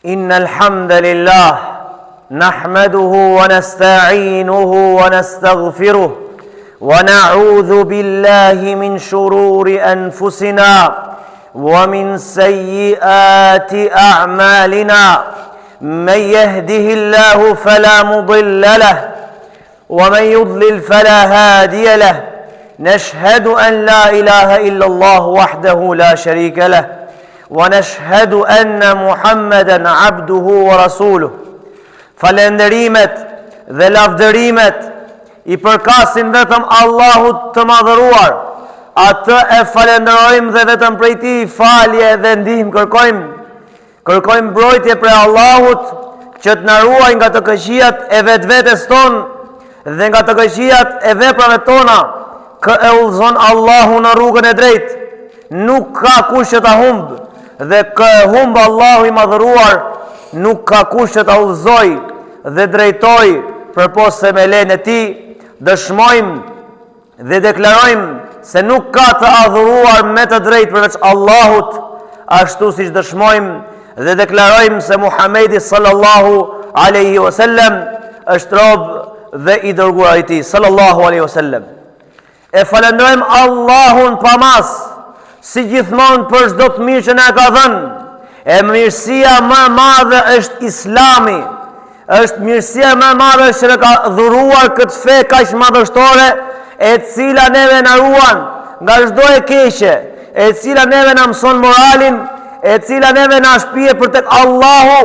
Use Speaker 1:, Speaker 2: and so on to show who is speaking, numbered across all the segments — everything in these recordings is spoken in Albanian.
Speaker 1: إن الحمد لله نحمده ونستعينه ونستغفره ونعوذ بالله من شرور أنفسنا ومن سيئات أعمالنا من يهده الله فلا مضل له ومن يضلل فلا هادي له نشهد أن لا إله إلا الله وحده لا شريك له ونشهد أن محمدا عبده ورسوله falenderimet dhe lavdërimet I përkasin vetëm Allahut të madhëruar. Atë e falenderojmë dhe vetëm prej Tij falje dhe ndihmë kërkojmë. Kërkojmë mbrojtje prej Allahut që të na ruaj nga të këqijat e vetvetes tonë dhe nga të këqijat e veprave tona. Kë e udhëzon Allahu në rrugën e drejtë. Nuk ka kush që ta humbë dhe kë e humbë Allahu I madhëruar, nuk ka kush që ta udhëzoj dhe drejtoj përpos se me lejen e Tij. Dëshmojmë dhe deklarojmë se nuk ka të adhuruar me të drejtë përveç Allahut, ashtu siç dëshmojmë dhe deklarojmë se Muhamedi sallallahu alaihi wasallam është rob dhe I dërguar I Tij sallallahu alaihi wasallam. E falenderojmë Allahun pamas, si gjithmonë për çdo të mirë që na ka dhënë. E mirësia më e madhe është Islami. Është mirësia më e madhe që na ka dhuruar këtë fe kaq madhështore, e cila neve na ruan nga çdo e keqe, e cila neve na mëson moralin, e cila neve na shpije për tek Allahu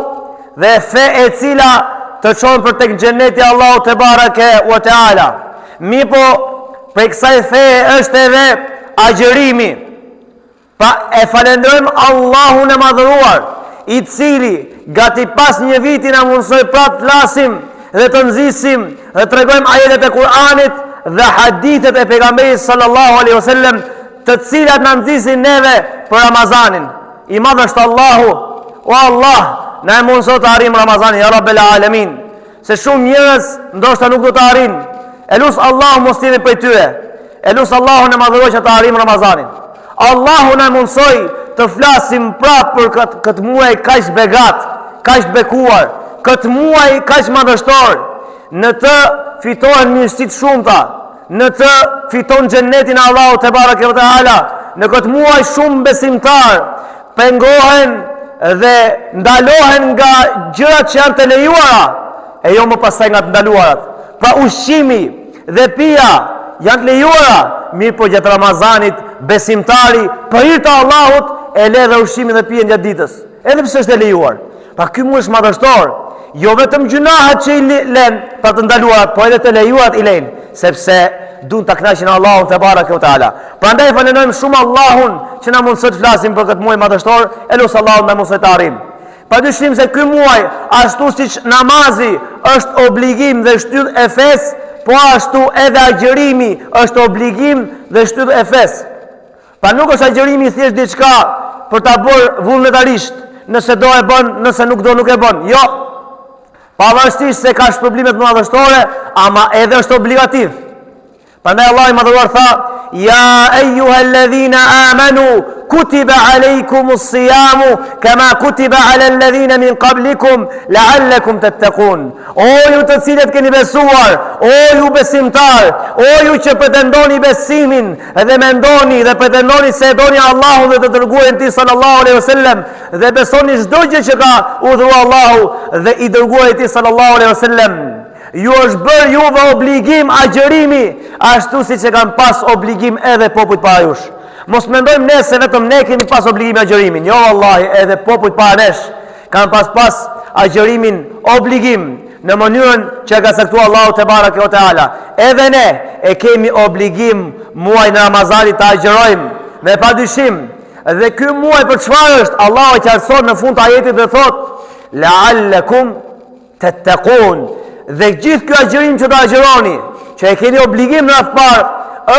Speaker 1: dhe fe e cila të çon për tek xheneti Allahu te bareke ve teala. Po për kësaj fe është edhe agjërimi. Pa e falenderojmë Allahun e madhëruar, I cili gati pas një viti na mundsoi prap flasim dhe të nxisim dhe të tregojmë ajetet e Kur'anit dhe hadithet e pejgamberit sallallahu alaihi wasallam, të cilat na nxisin neve për Ramazanin. I madh është Allahu, o Allah, na mundso të arrijmë Ramazanin, ya Rabbel Alamin. Se shumë njerëz ndoshta nuk do të arrijnë. Elus Allahu mos t'i për tyre. Elus Allahu në madhëroj që të arrijmë Ramazanin. Allahu na mundsoi të flasim prapë për këtë muaj kaq begat, kaq bekuar, këtë muaj kaq madhështor. Në të fitohen mirësitë shumëta, në të fiton xhenetin e Allahut te bareke ve teala. Në këtë muaj shumë besimtar pengohen dhe ndalohen nga gjërat që janë të lejuara, e jo më pastaj nga të ndaluarat. Pra ushqimi dhe pija janë të lejuara, mirë po gjatë Ramazanit besimtari për hir të Allahut e le dhe ushqimin dhe pijen gjatë ditës, edhe pse është e lejuar. Pra ky muaj është madhështor, jo vetëm gjunahet që I lën për të ndaluarat, po edhe të lejuarat I lën, sepse duan ta kënaqin Allahun te bareke ve teala. Prandaj falenderojmë shumë Allahun që na mundson të flasim për këtë muaj madhështor, elus Allahun na mundson të arrijmë. Padyshim se ky muaj, ashtu siç namazi është obligim dhe shtyllë e fesë, po ashtu edhe agjërimi është obligim dhe shtyllë e fesë. Pa nuk është agjërimi thjesht diçka për ta bërë vullnetarisht, nëse do e bën, nëse nuk do nuk e bën. Jo. Pavarësisht se ka shpërblimet më madhështore, ama edhe është obligativ. Prandaj Allah I madhëruar tha: "Ya ayyuhalladhina amanu kutiba alaykumus siyamu kama kutiba alal ladhina min qablikum la'allakum tattaqun." O ju të cilët keni besuar, o ju besimtar, o ju që pretendoni besimin dhe mendoni dhe pretendoni se e doni Allahun dhe të dërguarin e Tij sallallahu alaihi wasallam dhe besoni çdo gjë që ka udhëruar Allahu dhe I dërguari I Tij sallallahu alaihi wasallam, ju është bërë juve obligim agjërimi, ashtu siç e kanë pas obligim edhe popujt para jush. Mos mendojmë ne se vetëm ne kemi pas obligimin agjërimin. Jo vallahi, edhe popujt para nesh kanë pas agjërimin obligim në mënyrën që ka caktuar Allahu te bareke ve teala. Edhe ne e kemi obligim muajin e Ramazanit të agjërojmë me padyshim. Dhe ky muaj për çfarë është? Allahu e qartëson në fund të ajetit dhe thotë: "La'allakum tattaqun." Dhe gjithë ky agjërim që do agjëroni, që e keni obligim në radhë parë,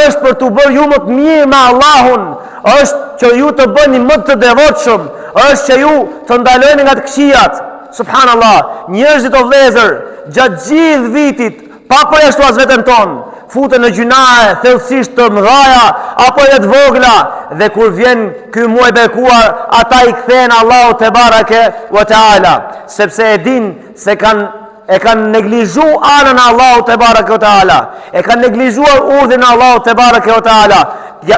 Speaker 1: është për të bërë ju më të mirë me Allahun, është që ju të bëni më të devotshëm, është që ju të ndaloni nga të këqijat. Subhanallah, njerëzit o vëllezër, gjatë gjithë vitit, pa përjashtuar vetën tonë, futen në gjunahe, thellësisht të mëdhaja, apo edhe të vogla, dhe kur vjen ky muaj bekuar, ata i kthehen Allahu te bareke ve taala, sepse e din se e kanë neglizhu anën e Allahu te bareke ve taala, e kanë neglizhuar urdhrin e Allahu te bareke ve taala,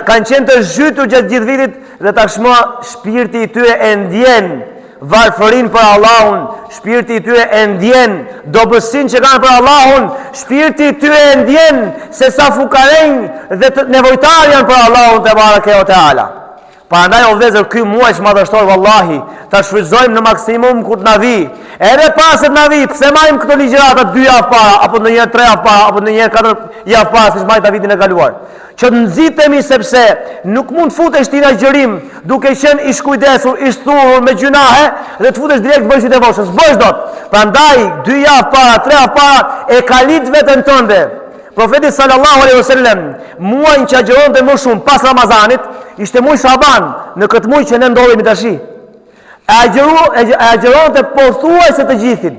Speaker 1: kanë qenë të zhytur gjatë gjithë vitit dhe tashmë shpirti i tyre e ndjen varfërin për Allahun, shpirti i tyre e ndjen dobësinë që kanë për Allahun, shpirti i tyre e ndjen se sa fukarenj dhe nevojtar janë për Allahun te bareke ve taala. Prandaj o vëllezër, ky muaj madhështor vallahi ta shfrytëzojmë në maksimum kur të na vi. Edhe pas të na vi, pse marrim këto ligjërata 2 javë para, apo ndonjëherë 3 javë para, apo ndonjëherë 4 javë para, siç marrita vitin e kaluar. Që nxitemi sepse nuk mund të futesh ti në agjërim duke qenë i shkujdesur, i shturur me gjunahe dhe të futesh direkt bësh i devotshëm. S'bësh dot. Prandaj 2 javë para, 3 javë para e kalit veten tënde. Profeti sallallahu alaihi wasallam muajin që agjeronte më shumë pas Ramazanit ishte muaj Shaban, në këtë muaj që ne ndodhemi tash. E agjeronte pothuajse të gjithin.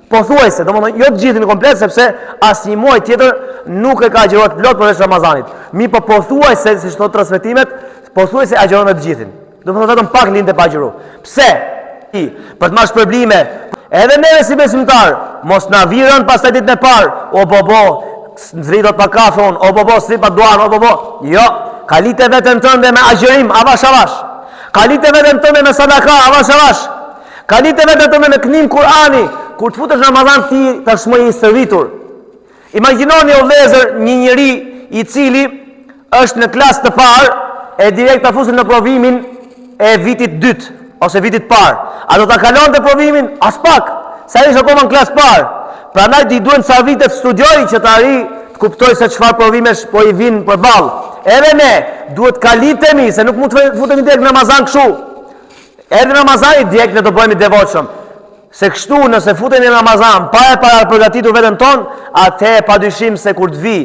Speaker 1: Pothuajse, domethënë jo të gjithin komplet sepse asnjë muaj tjetër nuk e ka agjeruar plot përveç Ramazanit. Mi po pothuajse, siç thotë transmetimet, pothuajse agjeronte të gjithin. Domethënë vetëm pak lindte pa agjeruar. Pse? Për të marrë shpërblime. Edhe neve si besimtar, mos na virën pastaj ditën e parë, o bobo, nxritot pa kafe on, o bobo, sri pa duan, o bobo. Jo, kalite veten tënde me agjerim, avash avash. Kalite veten tënde me sadaka, avash avash. Kalite veten tënde me kënim Kur'ani, kur të futesh në Ramazan ti tashmë i servitur. Imagjinoni o vëllezër një njeri i cili është në klasë të parë e direkt ta fusin në provimin e vitit dytë ose vitit parë. A do ta kalonte provimin? As pak. Sa ishte akoma në klasë parë. Prandaj i duhen sa vite të studiojë që të arrijë të kuptojë se çfarë provimesh po i vinë përballë. Edhe ne duhet kalitemi se nuk mund të futemi direkt në Ramazan kështu. Edhe në Ramazan direkt ne do bëhemi devotshëm. Se kështu nëse futemi në Ramazan para përgatitur veten ton, atë padyshim se kur të vi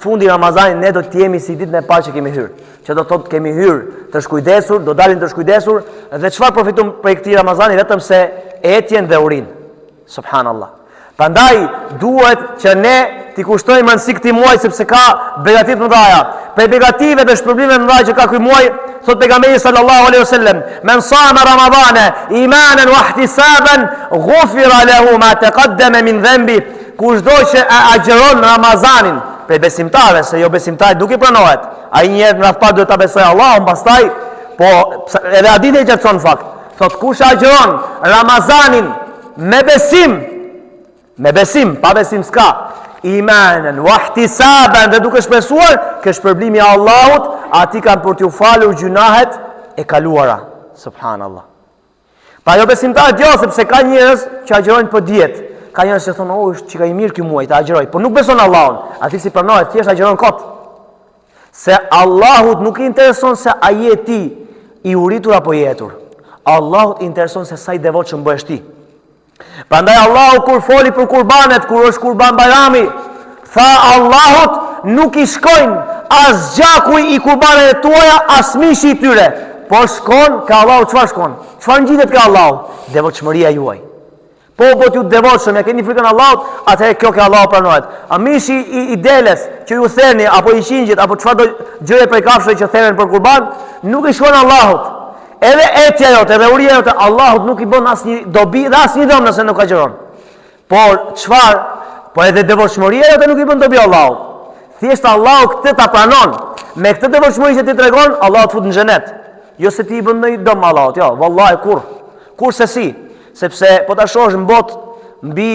Speaker 1: fundi i Ramazanit ne do të jemi si ditën e parë që kemi hyrë. Që do thotë kemi hyrë të shkujdesur, do dalim të shkujdesur dhe çfarë përfitojmë prej këtij Ramazani vetëm se etjen dhe urinë. Subhanallah. Prandaj duhet që ne t'i kushtojmë rëndësi këtij muaji sepse ka begati të mëdha. Për begative dhe shpërblimeve të mëdha që ka ky muaj, thot pejgamberi sallallahu alaihi wasallam, "Men sama Ramadana imanan wa ihtisaban, ghufira lahu ma taqaddama min dhanbi." Kushdo që agjeron Ramazanin, për besimtarëve, se jo besimtarit nuk i pranohet. Ai një herë në radhë duhet ta besojë Allahun, pastaj po edhe hadithe që thon fakt. Thot kush agjeron Ramazanin me besim, pa besim s'ka. Imanan wa ihtisaban, dhe duke shpresuar ke shpërblimi i Allahut, ati kanë për t'ju falur gjunahet e kaluara. Subhanallah. Pa jo besimtarët jo, sepse ka njerëz që agjerojnë për dietë. Ka njerëz që thonë, "Oh, është çka i mirë ky muaj, ta agjeroj." Po nuk beson Allahun. Aty si pranohet, thjesht agjeron kot. Se Allahut nuk i intereson se a je ti i uritur apo i jetur. Allahut i intereson se sa i devotshëm bëhesh ti. Prandaj Allahu kur foli për kurbanet, kur është kurban Bajrami, tha Allahut nuk i shkojnë as gjakuj i kurbaneve tuaja, as mishi i tyre. Po shkon, ka Allahu çfarë shkon? Çfarë ngjitet ka Allahu? Devotshmëria juaj. Po t'ju devotshëm, ja keni frikën Allahut, atëherë kjo ke Allahu pranohet. A mishi i deles që ju theni apo i qingjit apo çfarë do gjëre prej kafshëve që theren për kurban, nuk i shkon Allahut. Edhe etja jote, edhe uria jote, Allahut nuk i bën asnjë dobi dhe asnjë dëm nëse nuk agjeron. Por çfarë? Po edhe devotshmëria jote nuk i bën dobi Allahut. Thjesht Allahu këtë ta pranon. Me këtë devotshmëri që ti tregon, Allahu të fut në xhenet. Jo se ti i bën ndonjë dëm Allahut, jo, vallahi kur se si. Sepse po ta shohësh në botë mbi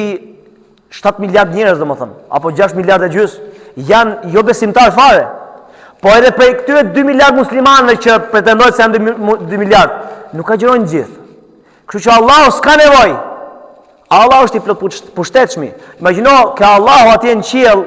Speaker 1: 7 miliard njerëz domethënë, apo 6 miliardë gjys, janë jo besimtar fare. Po edhe për këtyre 2 miliard muslimanëve që pretendojnë se janë 2 miliard, nuk agjerojnë gjithë. Kështu që Allahu s'ka nevojë. Allahu është i plot pushtetshëm. Imagjino që Allahu atje në qiell,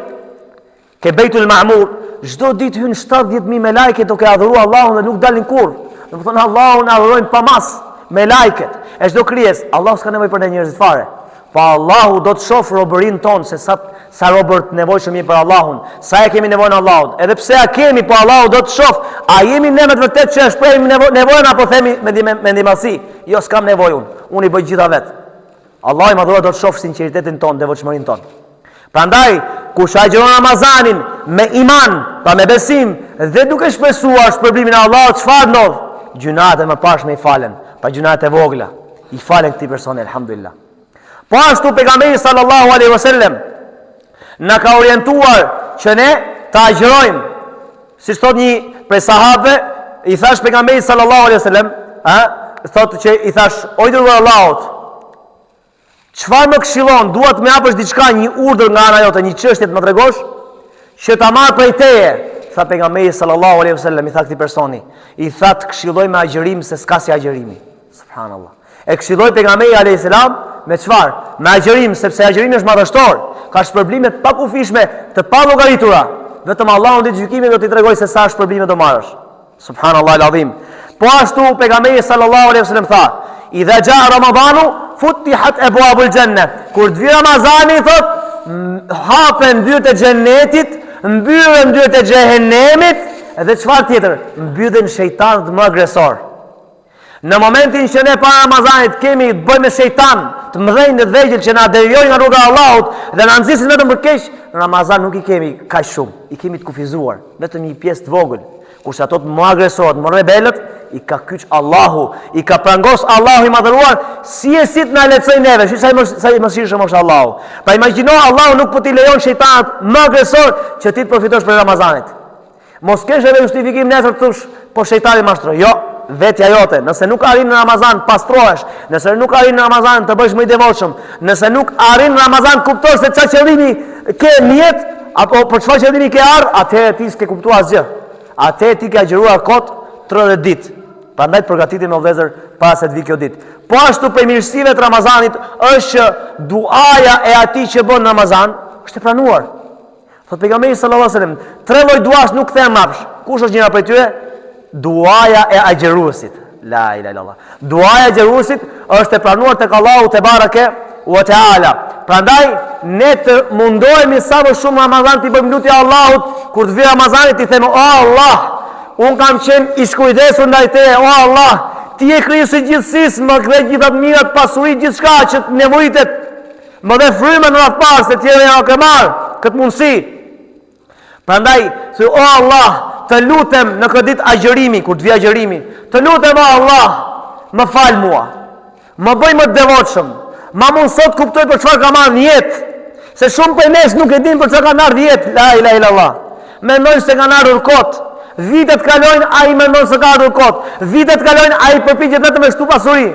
Speaker 1: ke Beitul Ma'mur, çdo ditë hyn 70.000 melajke duke adhuruar Allahun dhe nuk dalin kurrë. Domethënë Allahun adhurojnë pa mas me lajket, e çdo krijes, Allahu s'ka nevojë për ne njerëzit fare. Po Allahu do të shoh robërinë tonë se sa robër të nevojshëm jemi për Allahun, sa e kemi nevojën Allahut. Edhe pse ja kemi, po Allahu do të shoh, a jemi ne me të vërtetë që shprehim nevojën apo themi me ndihmësi, jo s'kam nevojë unë i bëj gjitha vet. Allahu i madhuar do të shoh sinqeritetin tonë, devotshmërinë tonë. Prandaj kush agjeron Ramazanin me iman, pa me besim, dhe duke shpresuar shpërblimin e Allahut, çfarë ndodh? Gjunat e mëparshme i falen, pa gjunat e vogla i falen këtij personi, elhamdulillah. Po ashtu pejgamberi sallallahu alaihi wasallam na ka orientuar që ne ta agjërojmë. Si thot një prej sahabëve, i thash pejgamberit sallallahu alaihi wasallam, thotë që i thash, o i dërguar Allahut, çfarë më këshillon? Duat më japësh diçka, një urdhër nga ana jote, një çështje të më tregosh që ta marr prej teje. Tha pejgamberi sallallahu alaihi wasallam, i tha këtij personi, i tha të këshilloj me agjërim se s'ka si agjërimi. Subhanallah. E këshilloi pejgamberi alayhis salam me çfarë? Me agjërim, sepse agjërimi është madhështor, ka shpërblime të pakufishme, të palogaritura. Vetëm Allahu në gjykimin do t'i tregoj se sa shpërblime do marrësh. Subhanallahu alazim. Po ashtu pejgamberi sallallahu alaihi wasallam tha, idha jaa ramadanu futihat abwabul janna. Kur të vi Ramazani, thot, hapen dyert e xhennetit, mbyllen dyert e xhehenemit, edhe çfarë tjetër? Mbyllen shejtanët më agresor. Në momentin që ne para Ramazanit kemi të bëjmë me shejtan, të mëdhenj të vegjël që na devijojnë nga rruga e Allahut dhe na nxisin vetëm për keq, në Ramazan nuk i kemi kaq shumë, i kemi të kufizuar, vetëm një pjesë të vogël. Kurse ato të më agresorët, më rebelët, i ka kyç Allahu, i ka prangos Allahu i madhëruar, si e si të na lehtësoj neve, sa i mëshirshëm është Allahu. Pra imagjino, Allahu nuk po t'i lejon shejtanët më agresor që ti të përfitosh për Ramazanit. Mos kesh edhe justifikim nesër të thosh, po shejtani mashtroi. Jo, vetja jote, nëse nuk arrin në Ramazan pastrohesh, nëse nuk arrin në Ramazan të bësh më i devotshëm, nëse nuk arrin në Ramazan kuptosh se çfarë qëllimi ke në jetë, apo për çfarë qëllimi ke ardhur, atëherë ti s'ke kuptuar asgjë. Atëherë ti ke agjëruar kot 30 ditë. Prandaj përgatitim o vëllezër para se të vijë kjo ditë. Po ashtu për mirësive të Ramazanit është që duaja e atij që bën Ramazan është e pranuar. Thot pejgamberi sallallahu alajhi wasallam, 3 lloj duash nuk kthehen mbrapsh. Kush është njëra prej tyre? Duaja e agjëruesit. La ilaha illallah. Duaja e agjëruesit është e pranuar tek Allahu te bareke wa taala. Prandaj ne të mundohemi sa më shumë Ramazan të bëjmë lutje Allahut, kur të vi Ramazani ti them, o Allah, un kam qenë i shkujdesur ndaj teje, o Allah, ti je krijuesi i gjithësisë, më kthe gjithë ato mirat, pasuri, gjithçka që nevojitet. Më dhe frymën në atë parë se tjerë janë ke marr këtë mundësi. Prandaj, se o Allah, të lutem në këtë ditë agjërimi, kur të vi agjërimi, të lutem o Allah, më fal mua, më bëj më të devotshëm, ma mund sot kuptoj për çfarë kam ardhur në jetë, se shumë prej nesh nuk e din për çfarë kanë ardhur në jetë. La ilaha illallah. Mendojnë se kanë ardhur kot. Vitet kalojnë, ai mendon se ka ardhur kot. Vitet kalojnë, ai përpiqet vetëm me shtu pasuri.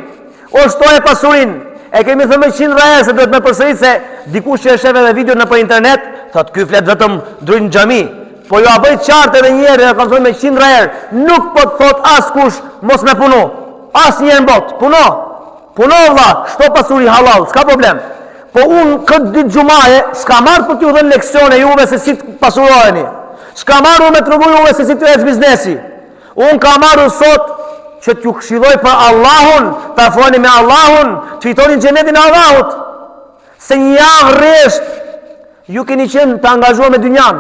Speaker 1: O shtoje pasurinë. E kemi thënë 100 herë se duhet me përsërit se dikush që e shef edhe video nëpër internet, thotë ky flet vetëm drejt në xhami. Po ju a bëj qartë edhe një herë, kam thënë 100 herë, nuk po të thot askush mos me punu. Asnjëherë në botë, puno. Puno valla, shto pasuri halal, s'ka problem. Po unë këtë ditë xumaje s'ka marrë për t'ju dhënë leksione juve se si të pasuroheni. S'ka marrë me treguar juve se si të ecë biznesi. Unë ka marrë sot që t'ju këshilloj për Allahun, të afroheni me Allahun, të fitoni xhenetin e Allahut. Se një javë rresht ju keni qenë të angazhuar me dynjan.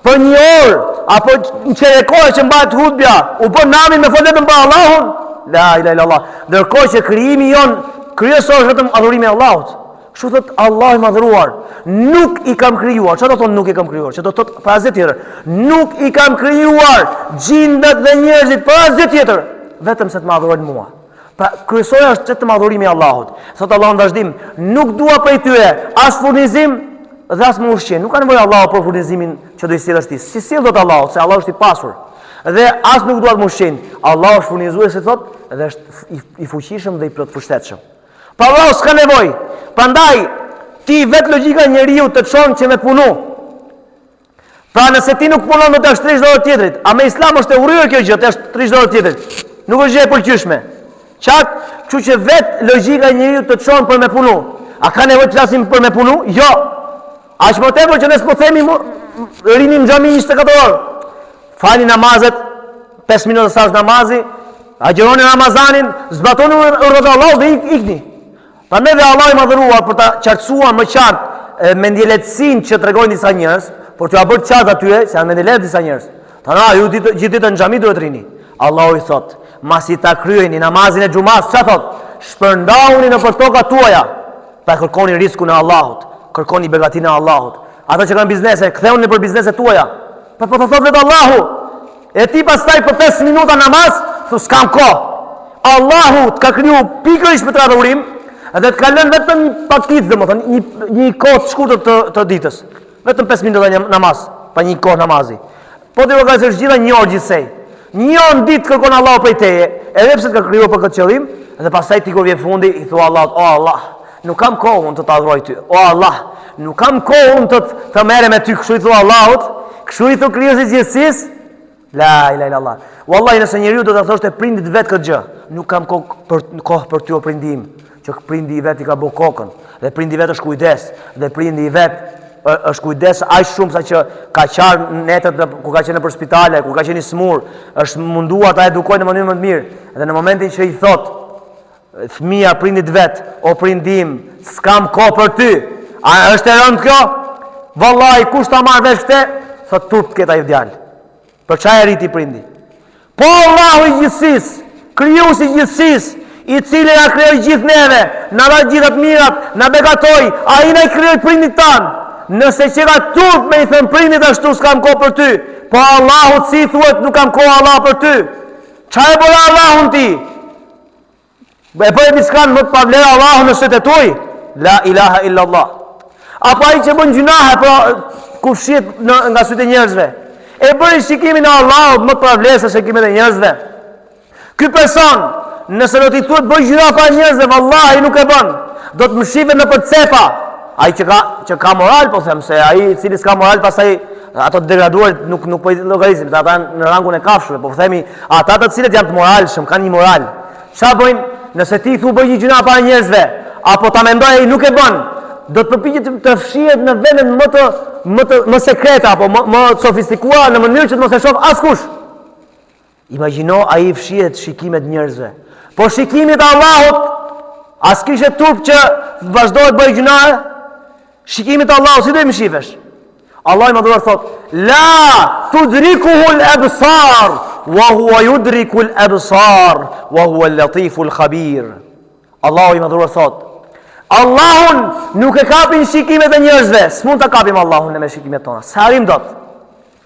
Speaker 1: Për një orë apo në çerekore që mbahet hutbja, u bën namin me folën për Allahun. La ilaha illallah. Ndërkohë që krijimi jon kryesor është vetëm adhurimi i Allahut. Kështu thot Allahu i madhëruar, nuk i kam krijuar. Çfarë do thonë nuk i kam krijuar? Që do thot për asgjë tjetër. Nuk i kam krijuar gjindet dhe njerëzit për asgjë tjetër, vetëm se të më adhurojnë mua. Pra kryesori është vetëm adhurimi i Allahut. Thot Allahu në vazhdim, nuk dua prej tyre as furnizim dhe as më ushqim. Nuk ka nevojë Allahu për furnizimin që do i sjellësh ti. Si sjell dot Allahu, se Allahu është i pasur. Dhe as nuk duat më ushqim. Allahu është furnizues, thot, dhe është i fuqishëm dhe i plot pushtetshëm. Pa Allahu s'ka nevojë. Prandaj ti vetë logjika e njeriu të çon që me punu. Pra nëse ti nuk punon do të shtrish dorë tjetrit, a me Islam është e urryer kjo gjë, të shtrish dorë tjetrit. Nuk është gjë e pëlqyeshme. Çak, kështu që vetë logjika e njeriu të çon për me punu. A ka nevojë të flasim për me punu? Jo. Aq më tepër që ne s'po themi rini në xhami 24 orë. Fali namazet, 5 minuta sa namazi, agjëroni Ramazanin, zbatoni urdhët e Allahut dhe ikni. Prandaj dhe Allah i madhëruar për ta qartësuar më qartë mendjeletësinë që tregojnë disa njerëz, por t'u bërë qartë atyre se janë mendjeletë disa njerëz. Tana ju gjithë ditën në xhami duhet rini. Allahu i thot, masi ta kryeni namazin e xumas, çfarë thot? Shpërndauni në tokat tuaja. Pa kërkoni riskun e Allahut, kërkoni begatinë e Allahut. Ata që kanë biznese, ktheuni për bizneset tuaja. Po të thotë vetë Allahu. E ti pastaj për 5 minuta namaz, thu s'kam kohë. Allahu të ka kriju pikërisht për të adhurim, dhe të ka lënë vetëm një pakitë, domethënë një kohë të shkurtër të ditës. Vetëm 5 minuta namaz, pa një kohë namazi. Po ti vogëlësh gjitha një orë gjithsej. Një orë ditë kërkon Allahu prej teje, edhe pse të ka krijuar për këtë qëllim, dhe pastaj ti kur vjen fundi i thua Allahut, o Allah, nuk kam kohë unë të të adhuroj ty. O Allah, nuk kam kohë unë të merrem me ty, kështu i thua Allahut, kështu i thua krijuesit gjithësisë. La ilaha illallah. Wallahi nëse njeriu do ta thoshte prindit vet këtë gjë, nuk kam kohë për ty o prindim, që prindi i vet i ka bë kokën, dhe prindi i vet është kujdes, dhe prindi i vet është kujdes aq shumë sa që ka qarë netët ku ka qenë për spitale, ku ka qenë i smur, është munduar ta edukojë në mënyrë më të mirë. Dhe në momentin që i thot fëmia prindit vet, o prindim, s'kam kohë për ty, a është e rëndë kjo? Vallahi kush ta marr vesh këtë, thot turp këta i djalë. Për çfarë e rriti prindi? Po Allahu i gjithësisë, krijuesi i gjithësisë, i cili na krijoi gjithë neve, na dha gjithë të mirat, na begatoi, ai na krijoi prindit tan. Nëse që ka turp me i thënë prindit ashtu s'kam kohë për ty, po Allahu si thuhet nuk kam kohë Allah për ty. Çfarë e bëra Allahun ti? E bëjë diçka më të pavlerë Allahu në sytë tuaj? La ilaha illa Allah. Apo ai që bën gjunahe për kufshit nga sytë e njerëzve, e bëri shikimin e Allahut më të pavlerë se shikimin e njerëzve. Ky person, nëse do t'i thuhet bëj gjuna pa njerëzve, vallahi nuk e bën. Do të mshivet në për cepa. Ai që ka moral, po them se ai i cili s'ka moral, pastaj ato të degraduar nuk po i llogarisim, ata në rangun e kafshëve, po themi ata të cilët janë të moralshëm, kanë një moral. Çfarë bëjnë? Nëse ti thu bëj një gjuna para njerëzve, apo ta mendoj ai nuk e bën, do të përpiqet të fshihet në vendet më sekreta apo më sofistikuara në mënyrë që të mos e shoh askush. Imagjino ai fshihet shikimet e njerëzve. Po shikimet e Allahut, as kishe turp që vazhdohet bëj gjuna. Shikimit Allah, si do i më shifesh? Allah i madhuar thot, la tudrikuhu l-absar, wa hua yudriku l-absar, wa hua l-latifu l-khabir. Allah i madhuar thot, Allahun nuk e kapin shikimet e njerëzve, s'mund të kapim Allahun me shikimet tona. Sa harim dot?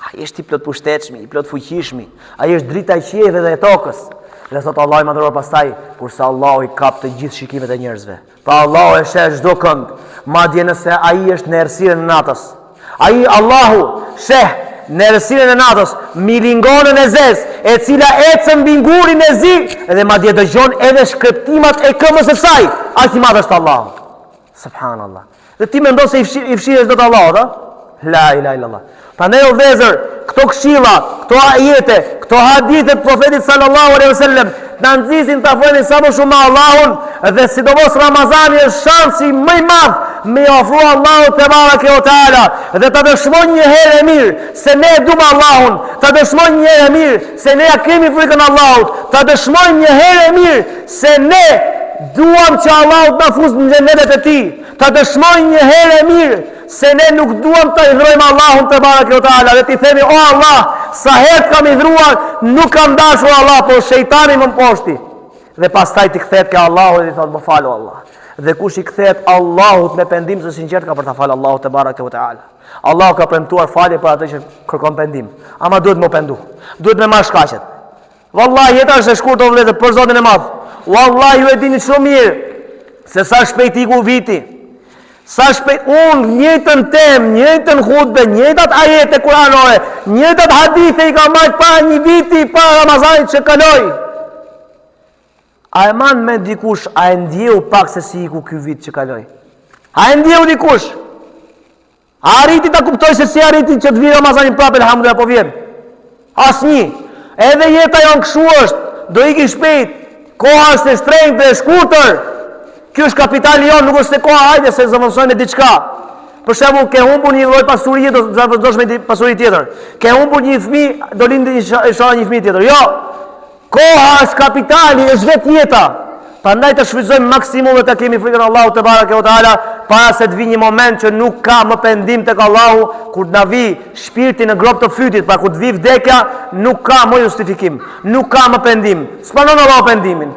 Speaker 1: Ai është i plot pushtetshmi, i plot fuqishmi, ai është drita e qiellit dhe e tokës. Dhe thot Allah i madhuar pastaj, kurse Allah i kap të gjithë shikimet e njerëzve. Pra Allah e sheh çdo kënd, madje nëse ai është në errësirën e natës. Ai Allahu sheh në errësirën e natës milingonën e zez, e cila ecën mbi ngurin e zi, dhe madje dëgjon edhe shkreptimat e këmbës së saj. Aq i madh është Allahu. Subhanallah. Dhe ti mendon se i fshihesh dot Allahut, a? La ilaha illallah. Prandaj o vëzër, këto këshilla, këto ajete, këto hadithe të profetit sallallahu alaihi wasallam na nxisin ta vëni sa më shumë me Allahun, dhe sidomos Ramazani është shansi më i madh me ofru Allahut te bareke o taala, dhe ta dëshmojnë një herë e mirë se ne duam Allahun, ta dëshmojnë një herë e mirë se ne ja kemi frikën Allahut, ta dëshmojnë një herë e mirë se ne duam që Allahut na fusë në xhenetet e tij, ta dëshmojnë një herë e mirë se ne nuk duam të idhrojmë Allahun te bareke o taala, dhe ti themi o Allah, sa herë kam idhruar, nuk kam dashur Allah, por shejtani më mposhti. Dhe pastaj ti kthehet ke Allahu dhe i thot më falu Allah. Dhe kush i kthehet Allahut me pendim të sinqert ka për ta falë Allahut te bareke o taala. Allahu ka premtuar falje për atë që kërkon pendim. Ama duhet më pendu. Duhet me marr shkaqet. Wallahi jeta është e shkurtër vëllezër për Zotin e Madh. Wallahi ju e dini shumë mirë se sa shpejt iku viti. Sa shpejt unë njëjtën temë, njëjtën hutbe, njëjtat ajete kuranore, njëjtat hadithe i ka marrë para një viti para Ramazanit që kaloi. A e man me dikush, a e ndjeu pak se si iku ky vit që kaloi? A e ndjeu dikush? A arriti ta kuptoj se si arriti që të vi Ramazani prapë elhamdulillah po vjen? Asnjë. Edhe jeta jon kështu është, do iki shpejt. Koha është e shtrenjtë dhe e shkurtër. Kjo është kapitali jon, nuk është se koha hajde se zëvendësojmë diçka. Për shembull, ke humbur një lloj pasurie, do të zëvendësosh me pasuri tjetër. Ke humbur një fëmijë, do lindë inshallah një fëmijë tjetër. Jo. Koha është kapitali, është vetë jeta. Prandaj të shfrytëzojmë maksimumet të kemi frikën Allahut te bareke o taala, para se të vi një moment që nuk ka më pendim tek Allahu, kur të na vi shpirti në grop të fytit, pra kur të vi vdekja, nuk ka më justifikim, nuk ka më pendim. S'panon Allahu pendimin.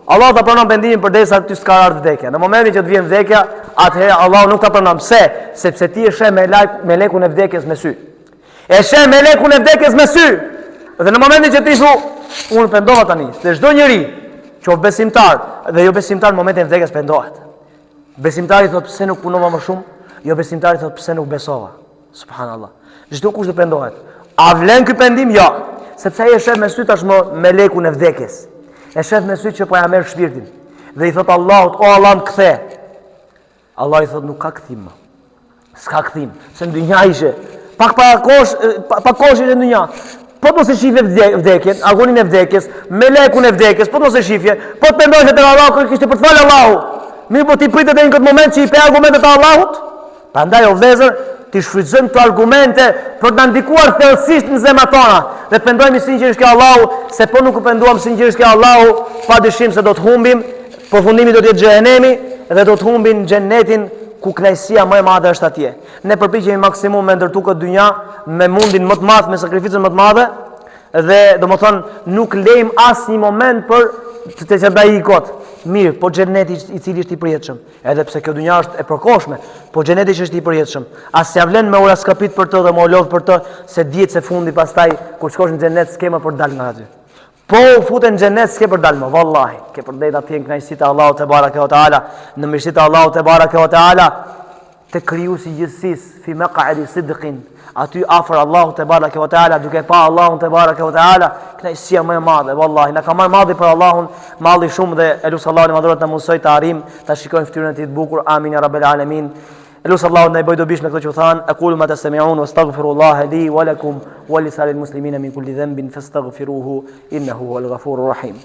Speaker 1: Allah ta pranon pendimin përdesa ty s'ka ardhur vdekja. Në momentin që të vjen vdekja, atëherë Allah nuk ta pranon. Pse? Sepse ti e sheh melekun e vdekjes me sy. E sheh melekun e vdekjes me sy. Dhe në momentin që ti thu, unë pendova tani, se çdo njeri, qoftë besimtar dhe jo besimtar në momentin e vdekjes pendohet. Besimtari thot pse nuk punova më shumë? Jo besimtari thot pse nuk besova. Subhanallah. Çdo kush do pendohet. A vlen ky pendim? Jo. Sepse ai e shef me sy tashmë melekun e vdekjes. E shef me sy që po ja merr shpirtin. Dhe i thot Allahut, o Allah, më kthe. Allah i thot nuk ka kthim. S'ka kthim, se në dynja ishe. Pak kosh ishe në dynja. Po të mos e shifje vdekjen, agonin e vdekjes, melekun e vdekjes, po të mos e shifje, po të pendohesh te Allahu, kishte për të falë Allahu. Mirë, po ti pritet në këtë moment që i pe argumentet e Allahut? Prandaj o vëllezër, ti shfrytëzojmë këto argumente për të na ndikuar thellësisht në zemrat tona dhe të pendojmë sinqerisht ke Allahu, se po nuk u penduam sinqerisht ke Allahu, padyshim se do të humbim, përfundimi do të jetë xhenemi dhe do të humbim xhenetin ku kënaqësia më e madhe është atje. Ne përpiqemi maksimum me ndërtu këtë dynja me mundin më të madh, me sakrificën më të madhe dhe domethënë nuk lejm asnjë moment për të çabaj i kot. Mirë, po xheneti i cili është i përjetshëm, edhe pse kjo dynja është e përkohshme, po xheneti që është i përjetshëm, as ja vlen me uraskapit për të dhe me lodh për të, se dihet se fundi pastaj kur shkosh në xhenet s'ke më për dal nga aty. Po futen në xhenet s'ke për dal më, vallahi, ke për drejt atje në kënaqësitë e Allahut te baraka ve taala, në mirësitë e Allahut te baraka ve taala, te krijuesi i gjithësisë, fi maq'adi sidqin, aty afër Allahut te baraka ve taala, duke pa Allahun te baraka ve taala, kënaqësia më e madhe, vallahi, na ka marrë madhi për Allahun, malli shumë dhe elus Allahu ne madhurat na mësoj të arrim, ta shikojmë fytyrën e tij të bukur, amin ya rabbel alamin. elus Allahu ne bëj dobish me këtë që than, aqulu ma tasmi'un wastaghfirullaha li wa lakum wa lisa'il muslimina min kulli dhanbin fastaghfiruhu innahu huwal ghafurur rahim.